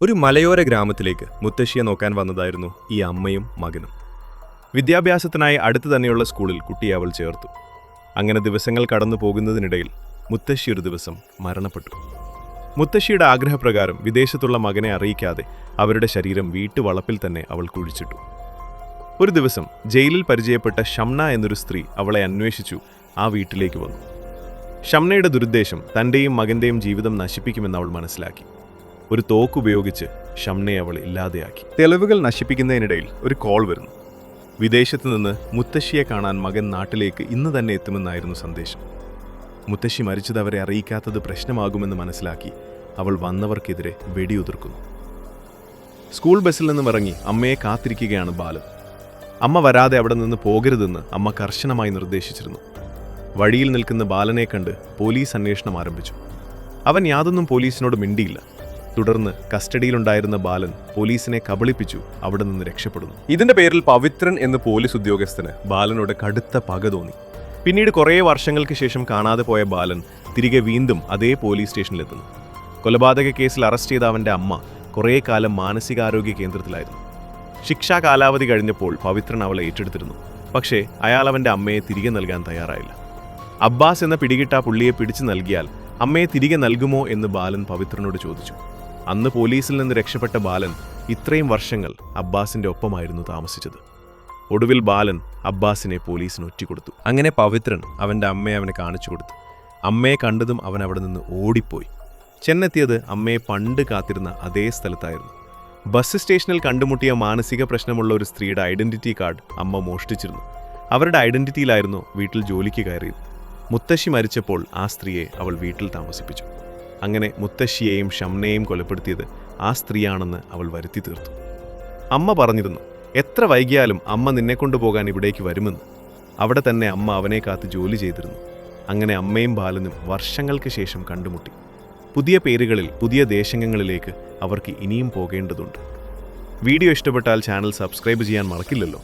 ഒരു മലയോര ഗ്രാമത്തിലേക്ക് മുത്തശ്ശിയെ നോക്കാൻ വന്നതായിരുന്നു ഈ അമ്മയും മകനും. വിദ്യാഭ്യാസത്തിനായി അടുത്തു തന്നെയുള്ള സ്കൂളിൽ കുട്ടിയെ അവൾ ചേർത്തു. അങ്ങനെ ദിവസങ്ങൾ കടന്നു പോകുന്നതിനിടയിൽ മുത്തശ്ശി ഒരു ദിവസം മരണപ്പെട്ടു. മുത്തശ്ശിയുടെ ആഗ്രഹപ്രകാരം വിദേശത്തുള്ള മകനെ അറിയിക്കാതെ അവരുടെ ശരീരം വീട്ടുവളപ്പിൽ തന്നെ അവൾ കുഴിച്ചിട്ടു. ഒരു ദിവസം ജയിലിൽ പരിചയപ്പെട്ട ഷംന എന്നൊരു സ്ത്രീ അവളെ അന്വേഷിച്ചു ആ വീട്ടിലേക്ക് വന്നു. ഷംനയുടെ ദുരുദ്ദേശം തൻ്റെയും മകൻ്റെയും ജീവിതം നശിപ്പിക്കുമെന്ന് അവൾ മനസ്സിലാക്കി. ഒരു തോക്കുപയോഗിച്ച് ഷംനയെ അവൾ ഇല്ലാതെയാക്കി. തെളിവുകൾ നശിപ്പിക്കുന്നതിനിടയിൽ ഒരു കോൾ വരുന്നു. വിദേശത്ത് നിന്ന് മുത്തശ്ശിയെ കാണാൻ മകൻ നാട്ടിലേക്ക് ഇന്ന് തന്നെ എത്തുമെന്നായിരുന്നു സന്ദേശം. മുത്തശ്ശി മരിച്ചത് അവരെ അറിയിക്കാത്തത് പ്രശ്നമാകുമെന്ന് മനസ്സിലാക്കി അവൾ വന്നവർക്കെതിരെ വെടിയുതിർക്കുന്നു. സ്കൂൾ ബസ്സിൽ നിന്നും ഇറങ്ങി അമ്മയെ കാത്തിരിക്കുകയാണ് ബാലൻ. അമ്മ വരാതെ അവിടെ നിന്ന് പോകരുതെന്ന് അമ്മ കർശനമായി നിർദ്ദേശിച്ചിരുന്നു. വഴിയിൽ നിൽക്കുന്ന ബാലനെ കണ്ട് പോലീസ് അന്വേഷണം ആരംഭിച്ചു. അവൻ യാതൊന്നും പോലീസിനോട് മിണ്ടിയില്ല. തുടർന്ന് കസ്റ്റഡിയിലുണ്ടായിരുന്ന ബാലൻ പോലീസിനെ കബളിപ്പിച്ചു അവിടെ നിന്ന് രക്ഷപ്പെടുന്നു. ഇതിന്റെ പേരിൽ പവിത്രൻ എന്ന പോലീസ് ഉദ്യോഗസ്ഥന് ബാലനോട് കടുത്ത പക തോന്നി. പിന്നീട് കുറേ വർഷങ്ങൾക്ക് ശേഷം കാണാതെ പോയ ബാലൻ തിരികെ വീണ്ടും അതേ പോലീസ് സ്റ്റേഷനിലെത്തുന്നു. കൊലപാതക കേസിൽ അറസ്റ്റ് ചെയ്ത അവന്റെ അമ്മ കുറേ കാലം മാനസികാരോഗ്യ കേന്ദ്രത്തിലായിരുന്നു. ശിക്ഷാ കാലാവധി കഴിഞ്ഞപ്പോൾ പവിത്രൻ അവളെ ഏറ്റെടുത്തിരുന്നു. പക്ഷേ അയാൾ അവന്റെ അമ്മയെ തിരികെ നൽകാൻ തയ്യാറായില്ല. അബ്ബാസ് എന്ന പിടികിട്ട പുള്ളിയെ പിടിച്ചു നൽകിയാൽ അമ്മയെ തിരികെ നൽകുമോ എന്ന് ബാലൻ പവിത്രനോട് ചോദിച്ചു. അന്ന് പോലീസിൽ നിന്ന് രക്ഷപ്പെട്ട ബാലൻ ഇത്രയും വർഷങ്ങൾ അബ്ബാസിന്റെ ഒപ്പമായിരുന്നു താമസിച്ചത്. ഒടുവിൽ ബാലൻ അബ്ബാസിനെ പോലീസിന് ഒറ്റിക്കൊടുത്തു. അങ്ങനെ പവിത്രൻ അവന്റെ അമ്മയെ അവനെ കാണിച്ചു കൊടുത്തു. അമ്മയെ കണ്ടതും അവൻ അവിടെ നിന്ന് ഓടിപ്പോയി. ചെന്നെത്തിയത് അമ്മയെ പണ്ട് കാത്തിരുന്ന അതേ സ്ഥലത്തായിരുന്നു. ബസ് സ്റ്റേഷനിൽ കണ്ടുമുട്ടിയ മാനസിക പ്രശ്നമുള്ള ഒരു സ്ത്രീയുടെ ഐഡന്റിറ്റി കാർഡ് അമ്മ മോഷ്ടിച്ചിരുന്നു. അവരുടെ ഐഡന്റിറ്റിയിലായിരുന്നു വീട്ടിൽ ജോലിക്ക് കയറിയത്. മുത്തശ്ശി മരിച്ചപ്പോൾ ആ സ്ത്രീയെ അവൾ വീട്ടിൽ താമസിപ്പിച്ചു. അങ്ങനെ മുത്തശ്ശിയെയും ഷംനയെയും കൊലപ്പെടുത്തിയത് ആ സ്ത്രീയാണെന്ന് അവൾ വരുത്തി തീർത്തു. അമ്മ പറഞ്ഞിരുന്നു, എത്ര വൈകിയാലും അമ്മ നിന്നെ കൊണ്ടുപോകാൻ ഇവിടേക്ക് വരുമെന്ന്. അവിടെ തന്നെ അമ്മ അവനെ കാത്ത് ജോലി ചെയ്തിരുന്നു. അങ്ങനെ അമ്മയും ബാലനും വർഷങ്ങൾക്ക് ശേഷം കണ്ടുമുട്ടി. പുതിയ പേരുകളിൽ പുതിയ ദേശങ്ങളിലേക്ക് അവർക്ക് ഇനിയും പോകേണ്ടതുണ്ട്. വീഡിയോ ഇഷ്ടപ്പെട്ടാൽ ചാനൽ സബ്സ്ക്രൈബ് ചെയ്യാൻ മറക്കില്ലല്ലോ.